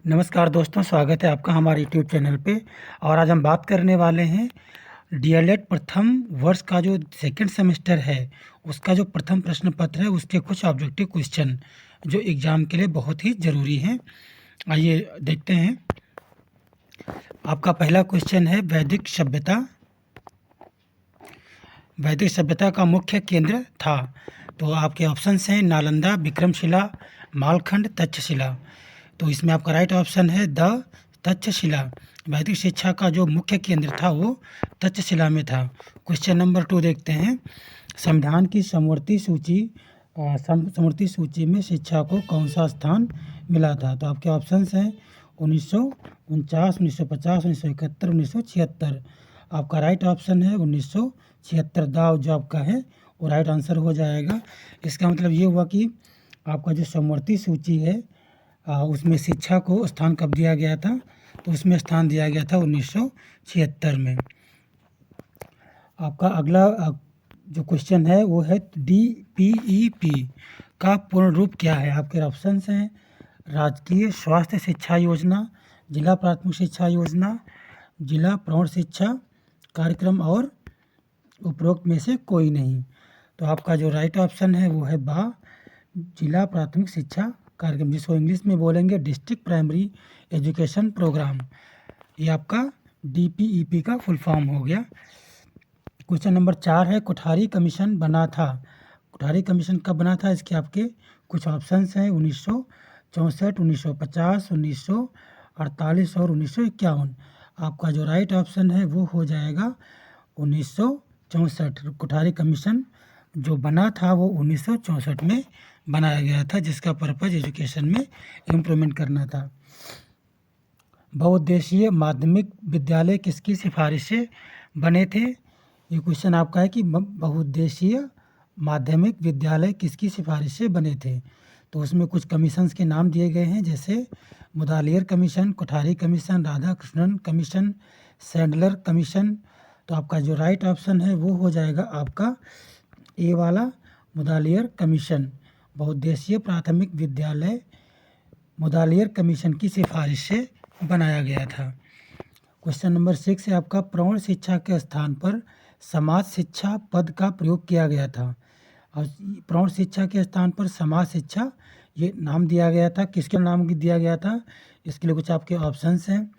नमस्कार दोस्तों, स्वागत है आपका हमारे यूट्यूब चैनल पे। और आज हम बात करने वाले हैं डीएलएड प्रथम वर्ष का जो सेकंड सेमेस्टर है उसका जो प्रथम प्रश्न पत्र है उसके कुछ ऑब्जेक्टिव क्वेश्चन जो एग्ज़ाम के लिए बहुत ही ज़रूरी हैं। आइए देखते हैं। आपका पहला क्वेश्चन है वैदिक सभ्यता का मुख्य केंद्र था। तो आपके ऑप्शंस हैं नालंदा, विक्रमशिला, मालखंड, तक्षशिला। तो इसमें आपका राइट ऑप्शन है द तक्षशिला। वैदिक शिक्षा का जो मुख्य केंद्र था वो तक्षशिला में था। क्वेश्चन नंबर 2 देखते हैं। संविधान की समवर्ती सूची में शिक्षा को कौन सा स्थान मिला था। तो आपके ऑप्शंस हैं 1949, 1950, 1971, 1976। आपका राइट ऑप्शन है 1976। दाव जो आपका है वो राइट आंसर हो जाएगा। इसका मतलब ये हुआ कि आपका जो समवर्ती सूची है उसमें शिक्षा को स्थान कब दिया गया था, तो उसमें स्थान दिया गया था 1976 में। आपका अगला जो क्वेश्चन है वो है DPEP का पूर्ण रूप क्या है। आपके ऑप्शंस हैं राजकीय स्वास्थ्य शिक्षा योजना, जिला प्राथमिक शिक्षा योजना, जिला प्रौढ़ शिक्षा कार्यक्रम और उपरोक्त में से कोई नहीं। तो आपका जो राइट ऑप्शन है वो है जिला प्राथमिक शिक्षा कार्यक्रम, जिसको इंग्लिश में बोलेंगे डिस्ट्रिक्ट प्राइमरी एजुकेशन प्रोग्राम। ये आपका DPEP का फुल फॉर्म हो गया। क्वेश्चन नंबर 4 है कोठारी कमीशन बना था। कोठारी कमीशन कब बना था, इसके आपके कुछ ऑप्शंस हैं 1964, 1950, 1948 और 1951। आपका जो राइट ऑप्शन है वो हो जाएगा 1964। कोठारी कमीशन जो बना था वो 1964 में बनाया गया था, जिसका पर्पज़ एजुकेशन में इम्प्रूवमेंट करना था। बहुउद्देशीय माध्यमिक विद्यालय किसकी सिफारिश से बने थे। ये क्वेश्चन आपका है कि बहुउद्देशीय माध्यमिक विद्यालय किसकी सिफारिश से बने थे। तो उसमें कुछ कमीशंस के नाम दिए गए हैं, जैसे Mudaliar commission, Kothari commission, Radhakrishnan commission, Sandler commission. तो आपका जो राइट ऑप्शन है वो हो जाएगा आपका ए वाला मुदालियर कमीशन। बहुउद्देशीय प्राथमिक विद्यालय मुदालियर कमीशन की सिफारिश से बनाया गया था। क्वेश्चन नंबर 6 है आपका प्रौढ़ शिक्षा के स्थान पर समाज शिक्षा पद का प्रयोग किया गया था। और प्रौढ़ शिक्षा के स्थान पर समाज शिक्षा ये नाम दिया गया था, किसके नाम दिया गया था। इसके लिए कुछ आपके ऑप्शंस हैं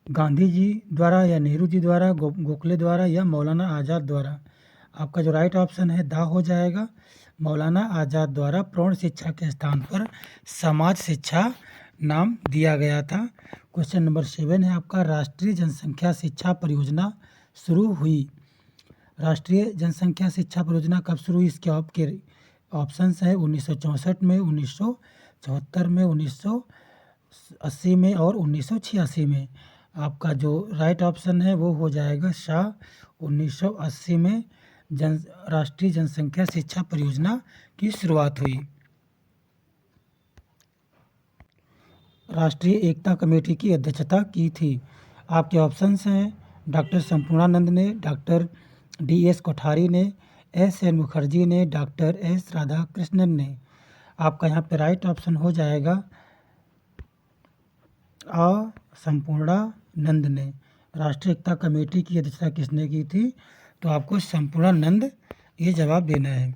गांधी जी द्वारा या नेहरू जी द्वारा, गोखले द्वारा या मौलाना आज़ाद द्वारा। आपका जो राइट ऑप्शन है दा हो जाएगा, मौलाना आज़ाद द्वारा प्रौढ़ शिक्षा के स्थान पर समाज शिक्षा नाम दिया गया था। क्वेश्चन नंबर 7 है आपका राष्ट्रीय जनसंख्या शिक्षा परियोजना शुरू हुई। राष्ट्रीय जनसंख्या शिक्षा परियोजना कब शुरू हुई, इसके आपके ऑप्शंस है 1964 में, 1974 में, 1980 में और 1986 में। आपका जो राइट ऑप्शन है वो हो जाएगा शाह। 1980 में राष्ट्रीय जनसंख्या शिक्षा परियोजना की शुरुआत हुई। राष्ट्रीय एकता कमेटी की अध्यक्षता की थी। आपके ऑप्शंस हैं डॉक्टर संपूर्णानंद ने, डॉक्टर DS कोठारी ने, SN मुखर्जी ने, डॉक्टर S राधाकृष्णन ने। आपका यहाँ पे राइट ऑप्शन हो जाएगा संपूर्णानंद ने। राष्ट्रीय एकता कमेटी की अध्यक्षता किसने की थी, तो आपको संपूर्णानंद ये जवाब देना है।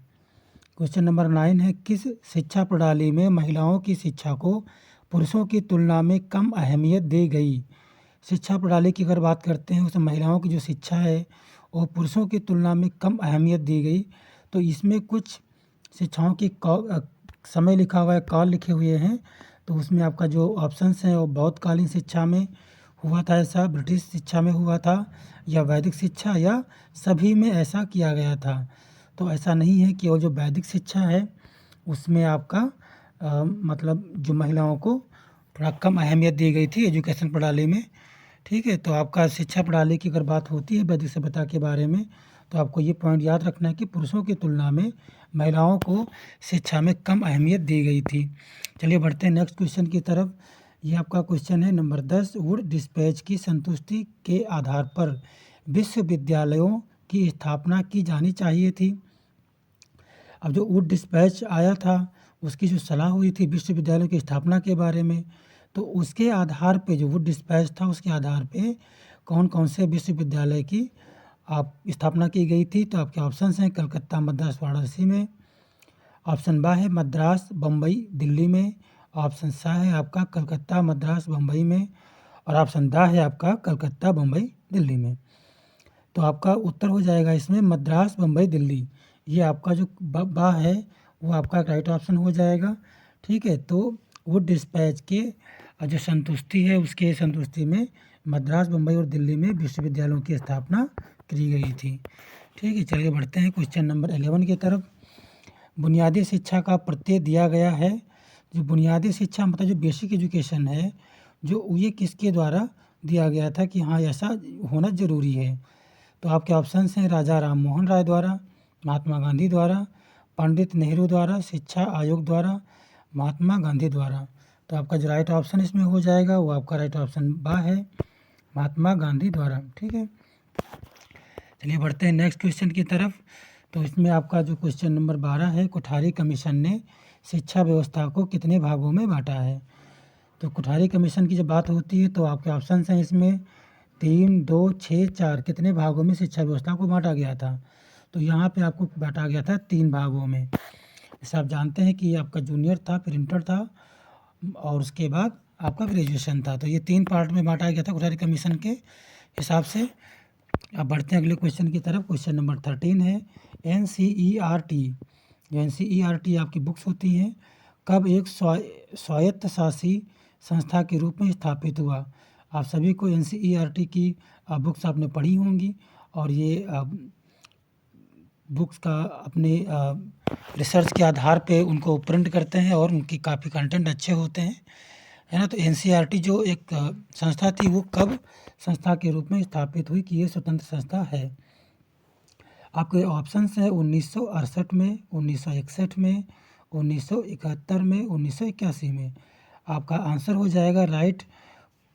क्वेश्चन नंबर 9 है किस शिक्षा प्रणाली में महिलाओं की शिक्षा को पुरुषों की तुलना में कम अहमियत दी गई। शिक्षा प्रणाली की अगर बात करते हैं उसमें महिलाओं की जो शिक्षा है वो पुरुषों की तुलना में कम अहमियत दी गई। तो इसमें कुछ शिक्षाओं की समय लिखा हुआ है, काल लिखे हुए हैं। तो उसमें आपका जो ऑप्शंस हैं वो बौद्धकालीन शिक्षा में हुआ था ऐसा, ब्रिटिश शिक्षा में हुआ था, या वैदिक शिक्षा, या सभी में ऐसा किया गया था। तो ऐसा नहीं है कि वो जो वैदिक शिक्षा है उसमें आपका मतलब जो महिलाओं को थोड़ा कम अहमियत दी गई थी एजुकेशन प्रणाली में। ठीक है, तो आपका शिक्षा प्रणाली की अगर बात होती है वैदिक सभ्यता के बारे में तो आपको ये पॉइंट याद रखना है कि पुरुषों की तुलना में महिलाओं को शिक्षा में कम अहमियत दी गई थी। चलिए बढ़ते हैं नेक्स्ट क्वेश्चन की तरफ। ये आपका क्वेश्चन है नंबर 10 वुड डिस्पैच की संतुष्टि के आधार पर विश्वविद्यालयों की स्थापना की जानी चाहिए थी। अब जो वुड डिस्पैच आया था उसकी जो सलाह हुई थी विश्वविद्यालयों की स्थापना के बारे में, तो उसके आधार पे जो वो डिस्पैच था उसके आधार पे कौन कौन से विश्वविद्यालय की आप स्थापना की गई थी। तो आपके ऑप्शंस हैं कलकत्ता, मद्रास, वाराणसी में। ऑप्शन बा है मद्रास, बम्बई, दिल्ली में। ऑप्शन सा है आपका कलकत्ता, मद्रास, बम्बई में। और ऑप्शन दा है आपका कलकत्ता, बम्बई, दिल्ली में। तो आपका उत्तर हो जाएगा इसमें मद्रास, बम्बई, दिल्ली। ये आपका जो बा है वो आपका राइट ऑप्शन हो जाएगा। ठीक है, तो वो डिस्पैच के जो संतुष्टि है उसके संतुष्टि में मद्रास, बम्बई और दिल्ली में विश्वविद्यालयों की स्थापना की गई थी। ठीक है, चलिए बढ़ते हैं क्वेश्चन नंबर 11 की तरफ। बुनियादी शिक्षा का प्रत्यय दिया गया है। जो बुनियादी शिक्षा मतलब जो बेसिक एजुकेशन है, जो ये किसके द्वारा दिया गया था कि हाँ ऐसा होना ज़रूरी है। तो आपके ऑप्शंस हैं राजा राम मोहन राय द्वारा, महात्मा गांधी द्वारा, पंडित नेहरू द्वारा, शिक्षा आयोग द्वारा, महात्मा गांधी द्वारा। तो आपका जो राइट ऑप्शन इसमें हो जाएगा वो आपका राइट ऑप्शन बा है, महात्मा गांधी द्वारा। ठीक है, चलिए बढ़ते हैं नेक्स्ट क्वेश्चन की तरफ। तो इसमें आपका जो क्वेश्चन नंबर 12 है, कोठारी कमीशन ने शिक्षा व्यवस्था को कितने भागों में बांटा है। तो कोठारी कमीशन की जब बात होती है तो आपके ऑप्शंस हैं इसमें 3, 2, 6, 4 कितने भागों में शिक्षा व्यवस्था को बांटा गया था। तो यहाँ पे आपको बांटा गया था 3 भागों में। जैसे आप जानते हैं कि आपका जूनियर था, फिर इंटर था और उसके बाद आपका ग्रेजुएशन था। तो ये 3 पार्ट में बांटा गया था कोठारी कमीशन के हिसाब से। अब बढ़ते हैं अगले क्वेश्चन की तरफ। क्वेश्चन नंबर 13 है NCERT। जो NCERT आपकी बुक्स होती हैं कब एक स्वायत्त शासी संस्था के रूप में स्थापित हुआ। आप सभी को NCERT की बुक्स आपने पढ़ी होंगी और ये बुक्स का अपने रिसर्च के आधार पे उनको प्रिंट करते हैं और उनकी काफ़ी कंटेंट अच्छे होते हैं, है ना। तो NCERT जो एक संस्था थी वो कब संस्था के रूप में स्थापित हुई कि ये स्वतंत्र संस्था है। आपके ऑप्शंस हैं 1968 में, 1961 में, 1971 में, 1981 में। आपका आंसर हो जाएगा राइट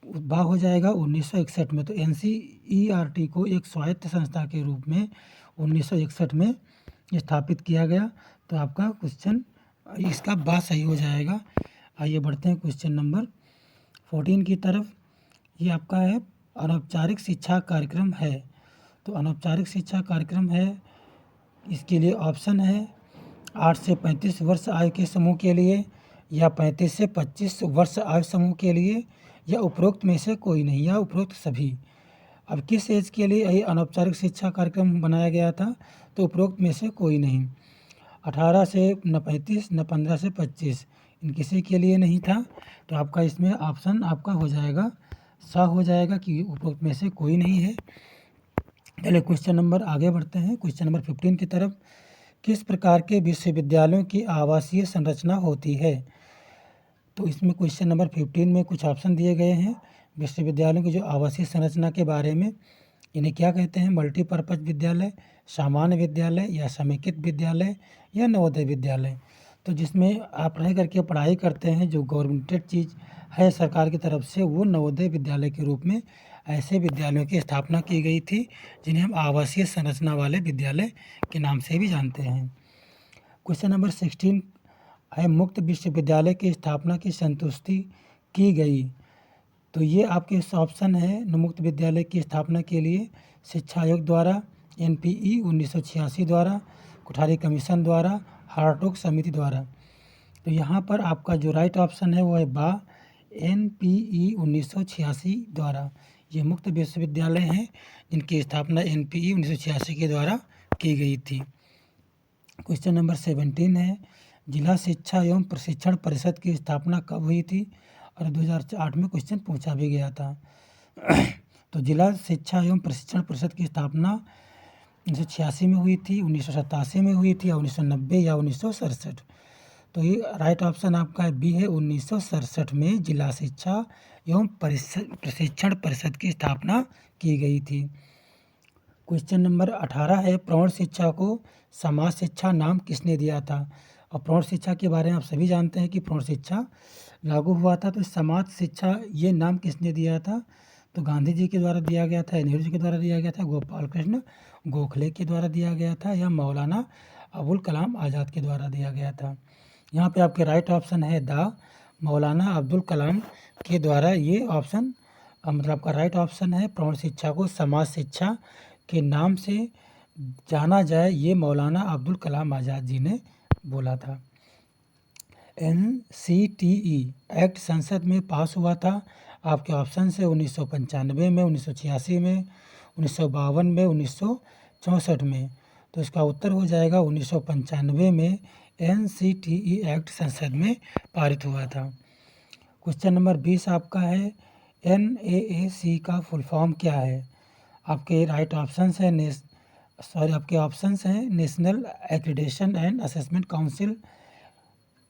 बा हो जाएगा 1961 में। तो NCERT को एक स्वायत्त संस्था के रूप में 1961 में स्थापित किया गया। तो आपका क्वेश्चन इसका बा सही हो जाएगा। आइए बढ़ते हैं क्वेश्चन नंबर 14 की तरफ। ये आपका है अनौपचारिक शिक्षा कार्यक्रम है। तो अनौपचारिक शिक्षा कार्यक्रम है, इसके लिए ऑप्शन है 8 से 35 वर्ष आयु के समूह के लिए, या 35 से 25 वर्ष आयु समूह के लिए, या उपरोक्त में से कोई नहीं, या उपरोक्त सभी। अब किस एज के लिए ये अनौपचारिक शिक्षा कार्यक्रम बनाया गया था। तो उपरोक्त में से कोई नहीं। 18 से न 35 न 15 से 25 इन किसी के लिए नहीं था। तो आपका इसमें ऑप्शन आपका हो जाएगा सा हो जाएगा कि उपरोक्त में से कोई नहीं है। चलिए क्वेश्चन नंबर आगे बढ़ते हैं क्वेश्चन नंबर 15 की तरफ। किस प्रकार के विश्वविद्यालयों की आवासीय संरचना होती है। तो इसमें क्वेश्चन नंबर 15 में कुछ ऑप्शन दिए गए हैं विश्वविद्यालयों की जो आवासीय संरचना के बारे में। इन्हें क्या कहते हैं, मल्टीपर्पज़ विद्यालय, सामान्य विद्यालय, या समेकित विद्यालय, या नवोदय विद्यालय। तो जिसमें आप रह करके पढ़ाई करते हैं, जो गवर्नमेंटेड चीज़ है सरकार की तरफ से, वो नवोदय विद्यालय के रूप में ऐसे विद्यालयों की स्थापना की गई थी जिन्हें हम आवासीय संरचना वाले विद्यालय के नाम से भी जानते हैं। क्वेश्चन नंबर 16 है मुक्त विश्वविद्यालय की स्थापना की संतुष्टि की गई। तो ये आपके ऑप्शन है मुक्त विद्यालय की स्थापना के लिए शिक्षा आयोग द्वारा, NPE 1986 द्वारा, कोठारी कमीशन द्वारा, हार्टोग समिति द्वारा। तो यहाँ पर आपका जो राइट ऑप्शन है वो है बा, NPE 1986 द्वारा। ये मुक्त विश्वविद्यालय हैं जिनकी स्थापना NPE 1986 के द्वारा की गई थी। क्वेश्चन नंबर 17 है जिला शिक्षा एवं प्रशिक्षण परिषद की स्थापना कब हुई थी। और 2008 में क्वेश्चन पूछा भी गया था। तो जिला शिक्षा एवं प्रशिक्षण परिषद की स्थापना 1986 में हुई थी, 1987 में हुई थी, या 1990 या 1967। तो ये राइट ऑप्शन आपका बी है, 1967 में जिला शिक्षा एवं प्रशिक्षण परिषद की स्थापना की गई थी। क्वेश्चन नंबर 18 है प्रौढ़ शिक्षा को समाज शिक्षा नाम किसने दिया था। और प्रौढ़ शिक्षा के बारे में आप सभी जानते हैं कि प्रौढ़ शिक्षा लागू हुआ था। तो समाज शिक्षा ये नाम किसने दिया था। तो गांधी जी के द्वारा दिया गया था, नेहरू जी के द्वारा दिया गया था, गोपाल कृष्ण गोखले के द्वारा दिया गया था, या मौलाना अबुल कलाम आज़ाद के द्वारा दिया गया था। यहाँ पे आपके राइट ऑप्शन है दा, मौलाना अब्दुल कलाम के द्वारा ये ऑप्शन मतलब आपका राइट ऑप्शन है। प्रौढ़ शिक्षा को समाज शिक्षा के नाम से जाना जाए, ये मौलाना अब्दुल कलाम आज़ाद जी ने बोला था। NCTE एक्ट संसद में पास हुआ था। आपके ऑप्शन है 1995 में, 1986 में, 1952 में, 1964 में। तो इसका उत्तर हो जाएगा 1995 में NCTE एक्ट संसद में पारित हुआ था। क्वेश्चन नंबर 20 आपका है, NAAC का फुल फॉर्म क्या है? आपके राइट ऑप्शंस हैं आपके ऑप्शंस हैं national accreditation and assessment council.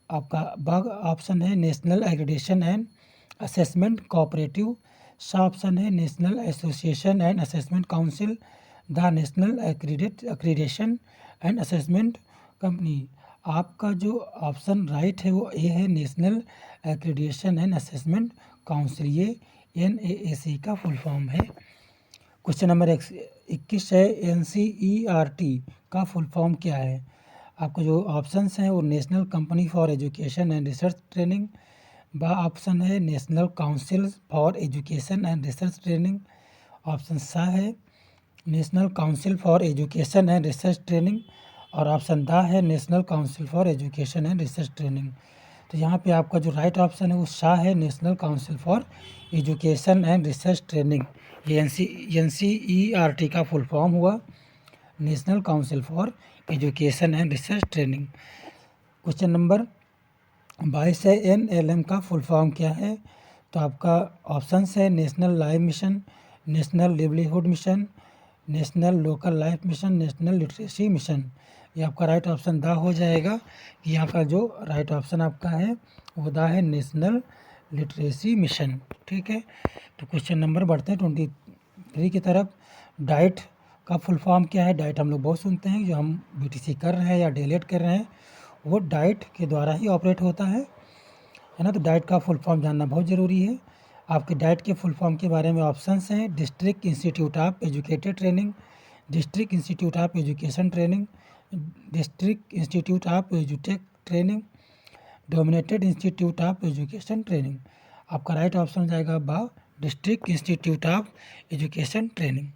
आपका ब ऑप्शन है national accreditation and assessment cooperative. सा ऑप्शन है national association and assessment council. The national accreditation and assessment company. आपका जो ऑप्शन राइट है वो ए है, national accreditation and assessment council. ये NAAC का फुल फॉर्म है। क्वेश्चन नंबर 21 है, NCERT का फुल फॉर्म क्या है? आपको जो ऑप्शंस हैं वो national company for education and research training. बा ऑप्शन है national council for education and research training. Option सा है national council for education and research training. और ऑप्शन दा है national council for education and research training. तो यहाँ पे आपका जो राइट ऑप्शन है वो सा है, national council for education and research training. ये NCERT का फुल फॉर्म हुआ, national council for education and research training. Question number 22 है, NLM का फुल फॉर्म क्या है? तो आपका ऑप्शंस है national life mission, national livelihood mission, national local life mission, national literacy mission. ये आपका राइट ऑप्शन दा हो जाएगा। कि यहाँ का जो राइट ऑप्शन आपका है वो दा है, नेशनल लिटरेसी मिशन। ठीक है, तो क्वेश्चन नंबर बढ़ते हैं 23 की तरफ। डाइट का फुल फॉर्म क्या है? डाइट हम लोग बहुत सुनते हैं, जो हम BTC कर रहे हैं या DLED कर रहे हैं वो डाइट के द्वारा ही ऑपरेट होता है ना। तो डाइट का फुल फॉर्म जानना बहुत ज़रूरी है। आपके डाइट के फुल फॉर्म के बारे में ऑप्शंस हैं district institute of educated training, district institute of education training, district institute of एजुटेक training, dominated institute of education training. आपका राइट ऑप्शन हो जाएगा बा, district institute of education training.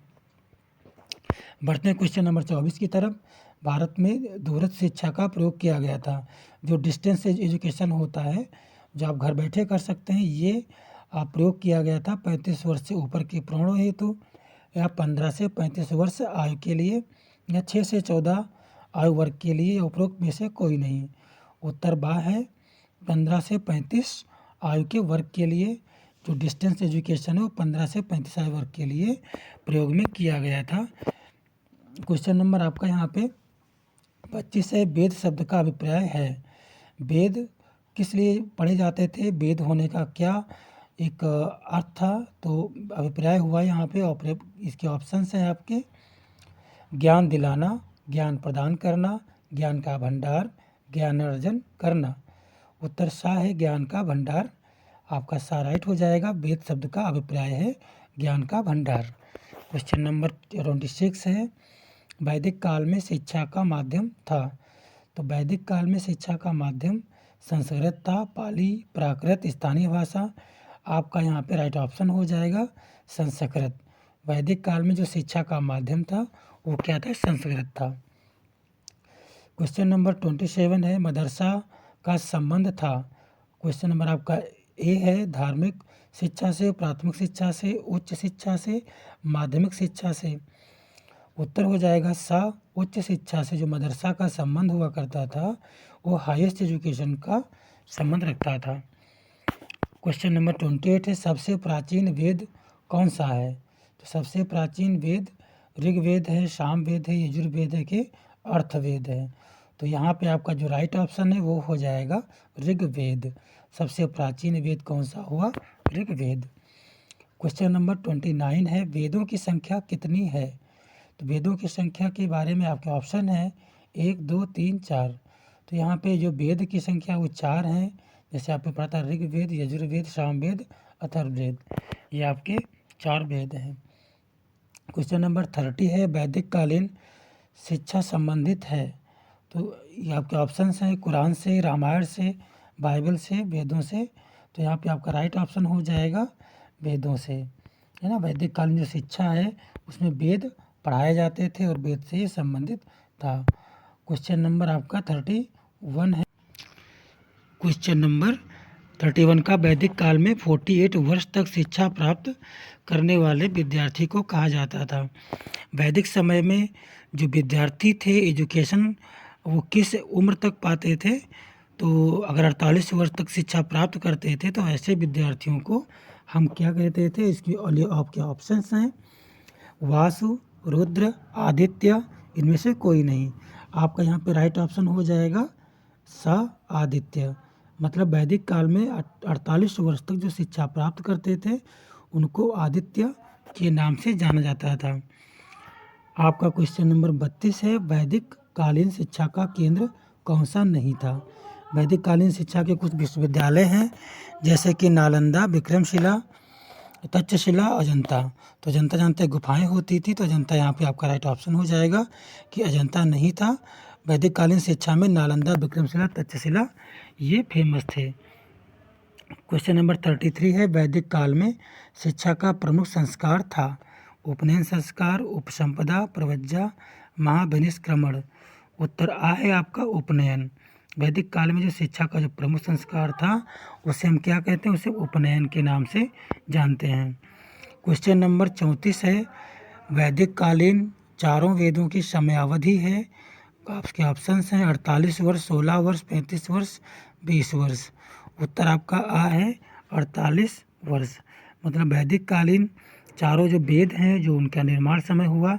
बढ़ते हैं क्वेश्चन नंबर 24 की तरफ। भारत में दूरस्थ शिक्षा का प्रयोग किया गया था। जो डिस्टेंस एजुकेशन होता है, जो आप घर बैठे कर सकते हैं, ये प्रयोग किया गया था 35 वर्ष से ऊपर के प्रौढ़ों हेतु, या 15 से 35 वर्ष आयु के लिए, या 6 से 14 आयु वर्ग के लिए। उपरोक्त में से कोई नहीं। उत्तर बा है, 15 से 35 आयु के वर्ग के लिए जो डिस्टेंस एजुकेशन है वो 15 से 35 आयु वर्ग के लिए प्रयोग में किया गया था। क्वेश्चन नंबर आपका यहाँ पे 25 है, वेद शब्द का अभिप्राय है। वेद किस लिए पढ़े जाते थे? वेद होने का क्या एक अर्थ था? तो अभिप्राय हुआ यहाँ पे इसके ऑप्शंस हैं आपके, ज्ञान दिलाना, ज्ञान प्रदान करना, ज्ञान का भंडार, ज्ञान अर्जन करना। उत्तर सा है, ज्ञान का भंडार। आपका सा राइट हो जाएगा। वेद शब्द का अभिप्राय है ज्ञान का भंडार। क्वेश्चन नंबर 26 है, वैदिक काल में शिक्षा का माध्यम था। तो वैदिक काल में शिक्षा का माध्यम संस्कृत था, पाली, प्राकृत, स्थानीय भाषा। आपका यहाँ पे राइट ऑप्शन हो जाएगा संस्कृत। वैदिक काल में जो शिक्षा का माध्यम था वो क्या था? संस्कृत था। क्वेश्चन नंबर 27 है, मदरसा का संबंध था। क्वेश्चन नंबर आपका ए है, धार्मिक शिक्षा से, प्राथमिक शिक्षा से, उच्च शिक्षा से, माध्यमिक शिक्षा से। उत्तर हो जाएगा सा, उच्च शिक्षा से। जो मदरसा का संबंध हुआ करता था वो हाईएस्ट एजुकेशन का संबंध रखता था। क्वेश्चन नंबर 28 है, सबसे प्राचीन वेद कौन सा है? तो सबसे प्राचीन वेद ऋग्वेद है, सामवेद है, यजुर्वेद है कि अर्थवेद है। तो यहाँ पे आपका जो राइट ऑप्शन है वो हो जाएगा ऋग्वेद। सबसे प्राचीन वेद कौन सा हुआ? ऋग्वेद। क्वेश्चन नंबर 29 है, वेदों की संख्या कितनी है? तो वेदों की संख्या के बारे में आपके ऑप्शन है 1, 2, 3, 4। तो यहाँ पे जो वेद की संख्या वो 4 हैं। जैसे आपने पढ़ा था ऋग्वेद, यजुर्वेद, सामवेद, अथर्ववेद, ये आपके 4 वेद हैं। क्वेश्चन नंबर 30 है, वैदिक कालीन शिक्षा संबंधित है। तो ये आपके ऑप्शंस हैं कुरान से, रामायण से, बाइबल से, वेदों से, तो यहाँ पे आपका राइट ऑप्शन हो जाएगा वेदों से, है ना। वैदिक काल में जो शिक्षा है उसमें वेद पढ़ाए जाते थे और वेद से ही संबंधित था। क्वेश्चन नंबर आपका 31 है। क्वेश्चन नंबर 31 का वैदिक काल में 48 वर्ष तक शिक्षा प्राप्त करने वाले विद्यार्थी को कहा जाता था। वैदिक समय में जो विद्यार्थी थे एजुकेशन वो किस उम्र तक पाते थे, तो अगर 48 वर्ष तक शिक्षा प्राप्त करते थे तो ऐसे विद्यार्थियों को हम क्या कहते थे। इसकी आपके ऑप्शंस हैं वासु, रुद्र, आदित्य, इनमें से कोई नहीं। आपका यहाँ पे राइट ऑप्शन हो जाएगा स आदित्य। मतलब वैदिक काल में 48 वर्ष तक जो शिक्षा प्राप्त करते थे उनको आदित्य के नाम से जाना जाता था। आपका क्वेश्चन नंबर 32 है। वैदिक कालीन शिक्षा का केंद्र कौन सा नहीं था। वैदिक कालीन शिक्षा के कुछ विश्वविद्यालय हैं जैसे कि नालंदा, विक्रमशिला, तक्षशिला, अजंता। तो अजंता जानते गुफाएं होती थी, तो अजंता यहाँ पे आपका राइट ऑप्शन हो जाएगा कि अजंता नहीं था। वैदिक कालीन शिक्षा में नालंदा, विक्रमशिला, तक्षशिला ये फेमस थे। क्वेश्चन नंबर 33 है। वैदिक काल में शिक्षा का प्रमुख संस्कार था उपनयन संस्कार, उपसंपदा, प्रवज्जा, महाभिनिष्क्रमण। उत्तर आ है आपका उपनयन। वैदिक काल में जो शिक्षा का जो प्रमुख संस्कार था उसे हम क्या कहते हैं, उसे उपनयन के नाम से जानते हैं। क्वेश्चन नंबर 34 है। वैदिक कालीन चारों वेदों की समयावधि है। आपके ऑप्शंस हैं 48 वर्ष, 16 वर्ष, 35 वर्ष, 20 वर्ष। उत्तर आपका आ है 48 वर्ष। मतलब वैदिक कालीन चारों जो वेद हैं जो उनका निर्माण समय हुआ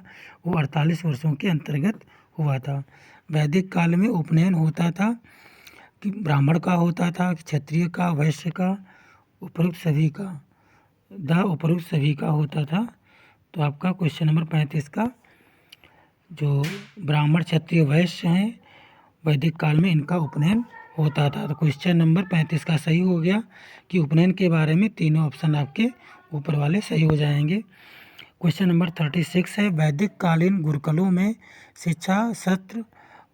वो 48 वर्षों के अंतर्गत हुआ था। वैदिक काल में उपनयन होता था कि ब्राह्मण का होता था, क्षत्रिय का, वैश्य का, उपरोक्त सभी का होता था। तो आपका क्वेश्चन नंबर 35 का जो ब्राह्मण, क्षत्रिय, वैश्य हैं वैदिक काल में इनका उपनयन होता था। तो क्वेश्चन नंबर 35 का सही हो गया कि उपनयन के बारे में तीनों ऑप्शन आपके ऊपर वाले सही हो जाएंगे। क्वेश्चन नंबर 36 है। वैदिक कालीन गुरुकुलों में शिक्षा सत्र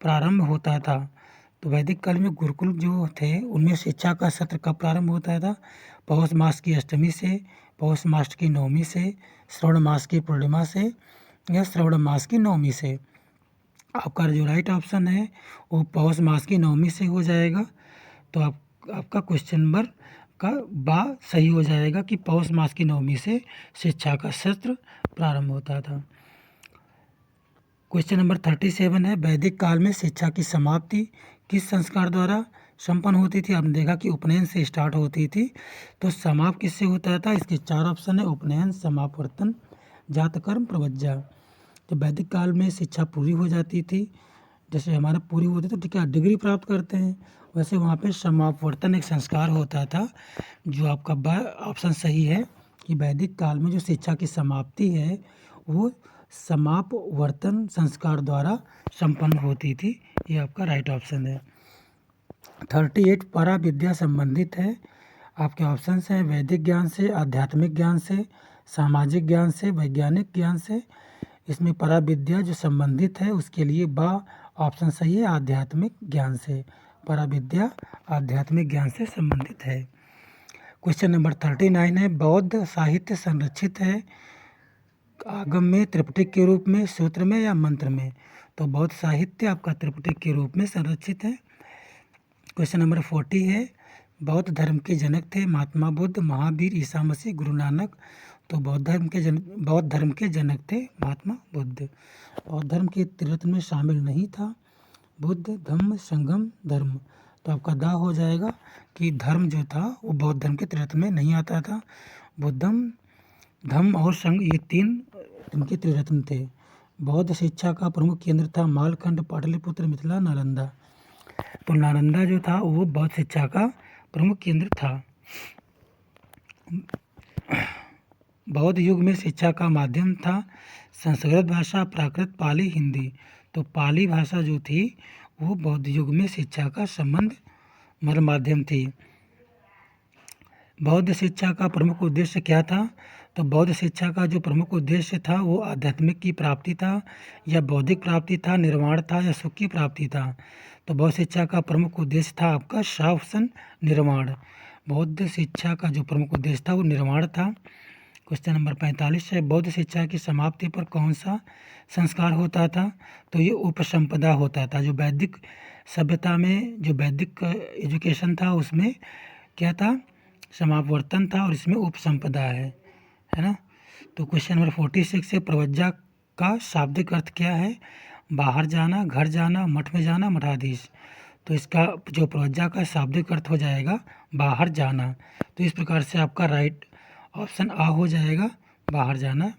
प्रारंभ होता था। तो वैदिक काल में गुरुकुल जो थे उनमें शिक्षा का सत्र कब प्रारंभ होता था। पौष मास की अष्टमी से, पौष मास की नवमी से, श्रावण मास की पूर्णिमा से या श्रावण मास की नवमी से। आपका जो राइट ऑप्शन है वो पौष मास की नवमी से हो जाएगा। तो आपका क्वेश्चन नंबर का बा सही हो जाएगा कि पौष मास की नवमी से शिक्षा का सत्र प्रारंभ होता था। क्वेश्चन नंबर 37 है। वैदिक काल में शिक्षा की समाप्ति किस संस्कार द्वारा संपन्न होती थी। आपने देखा कि उपनयन से स्टार्ट होती थी, तो समाप्त किससे होता था। इसके 4 ऑप्शन है उपनयन, समापवर्तन, जातकर्म, प्रवज्जा। तो वैदिक काल में शिक्षा पूरी हो जाती थी, जैसे हमारा पूरी होती तो ठीक है डिग्री प्राप्त करते हैं, वैसे वहाँ पे समापवर्तन एक संस्कार होता था। जो आपका ऑप्शन सही है कि वैदिक काल में जो शिक्षा की समाप्ति है वो समापवर्तन संस्कार द्वारा संपन्न होती थी। ये आपका राइट ऑप्शन है। 38 परा विद्या संबंधित है। आपके ऑप्शंस हैं वैदिक ज्ञान से, आध्यात्मिक ज्ञान से, सामाजिक ज्ञान से, वैज्ञानिक ज्ञान से। इसमें परा विद्या जो संबंधित है उसके लिए बा ऑप्शन सही है आध्यात्मिक ज्ञान से। परा विद्या आध्यात्मिक ज्ञान से संबंधित है। क्वेश्चन नंबर 39 है। बौद्ध साहित्य संरक्षित है आगम में, त्रिपिटक के रूप में, सूत्र में या मंत्र में। तो बौद्ध साहित्य आपका त्रिपिटक के रूप में संरक्षित है। क्वेश्चन नंबर 40 है। बौद्ध धर्म के जनक थे महात्मा बुद्ध, महावीर, ईसा मसीह, गुरु नानक। तो बौद्ध धर्म के जनक थे महात्मा बुद्ध। बौद्ध धर्म के त्रिरत्न में शामिल नहीं था बुद्ध, धम्म, संगम, धर्म। तो आपका दा हो जाएगा कि धर्म जो था वो बौद्ध धर्म के त्रिरत्न में नहीं आता था। बुद्धम, धम्म और संघ ये 3 इनके त्रिरत्न थे। बौद्ध शिक्षा का प्रमुख केंद्र था मालखंड, पाटलिपुत्र, मिथिला, नालंदा। तो नालंदा जो था वो बौद्ध शिक्षा का प्रमुख केंद्र था। बौद्ध युग में शिक्षा का माध्यम था संस्कृत भाषा, प्राकृत, पाली, हिंदी। तो पाली भाषा जो थी वो बौद्ध युग में शिक्षा का मतलब माध्यम थी। बौद्ध शिक्षा का प्रमुख उद्देश्य क्या था। तो बौद्ध शिक्षा का जो प्रमुख उद्देश्य था वो आध्यात्मिक की प्राप्ति था या बौद्धिक प्राप्ति था, निर्वाण था या सुख की प्राप्ति था। तो बौद्ध शिक्षा का प्रमुख उद्देश्य था आपका ऑप्शन निर्वाण। बौद्ध शिक्षा का जो प्रमुख उद्देश्य था वो निर्माण था। क्वेश्चन नंबर 45 है, बौद्ध शिक्षा की समाप्ति पर कौन सा संस्कार होता था? तो ये उपसंपदा होता था। जो वैदिक सभ्यता में जो वैदिक एजुकेशन था उसमें क्या था? समापवर्तन था, और इसमें उपसंपदा है ना। तो क्वेश्चन नंबर 46 है, प्रवज्जा का शाब्दिक अर्थ क्या है? बाहर जाना, घर जाना, मठ में जाना, मठाधीश। तो इसका जो प्रवज्जा का शाब्दिक अर्थ हो जाएगा बाहर जाना। तो इस प्रकार से आपका राइट ऑप्शन आ हो जाएगा, बाहर जाना।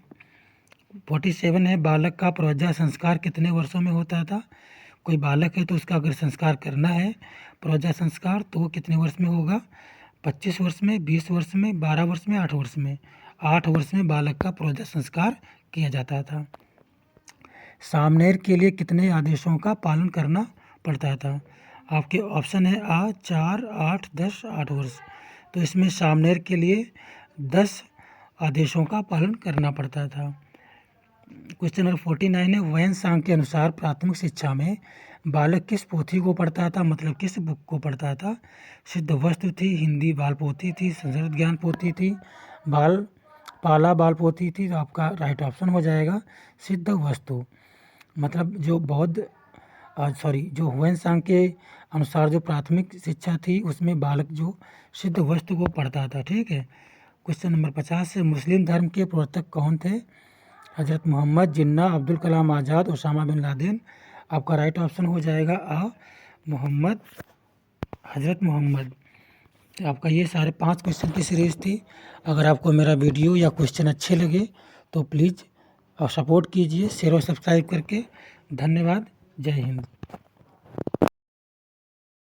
47 है, बालक का प्रवज्जा संस्कार कितने वर्षों में होता था? कोई बालक है तो उसका अगर संस्कार करना है प्रवज्जा संस्कार तो वो कितने वर्ष में होगा? 25 वर्ष में, 20 वर्ष में, 12 वर्ष में, 8 वर्ष में। 8 वर्ष में बालक का प्रवज्जा संस्कार किया जाता था। सामनेर के लिए कितने आदेशों का पालन करना पड़ता था? आपके ऑप्शन है आ 4, 8, 10, 8 वर्ष। तो इसमें सामनेर के लिए 10 आदेशों का पालन करना पड़ता था। क्वेश्चन नंबर 49 है, वैन सांग के अनुसार प्राथमिक शिक्षा में बालक किस पोथी को पढ़ता था? मतलब किस बुक को पढ़ता था? सिद्ध वस्तु थी, हिंदी बाल पोथी थी, संस्कृत ज्ञान पोथी थी, पाला बाल पोथी थी। तो आपका राइट ऑप्शन हो जाएगा सिद्ध वस्तु। मतलब जो जो हुएन सांग के अनुसार जो प्राथमिक शिक्षा थी उसमें बालक जो सिद्ध वस्तु को पढ़ता था। ठीक है। क्वेश्चन नंबर 50 है, मुस्लिम धर्म के प्रवर्तक कौन थे? हज़रत मोहम्मद, जिन्ना, Abdul Kalam Azad, Osama bin Laden. आपका राइट ऑप्शन हो जाएगा मोहम्मद, हज़रत मोहम्मद। आपका ये सारे 5 क्वेश्चन की सीरीज़ थी। अगर आपको मेरा वीडियो या क्वेश्चन अच्छे लगे तो प्लीज़ सपोर्ट कीजिए शेयर और सब्सक्राइब करके। धन्यवाद। जय हिंद।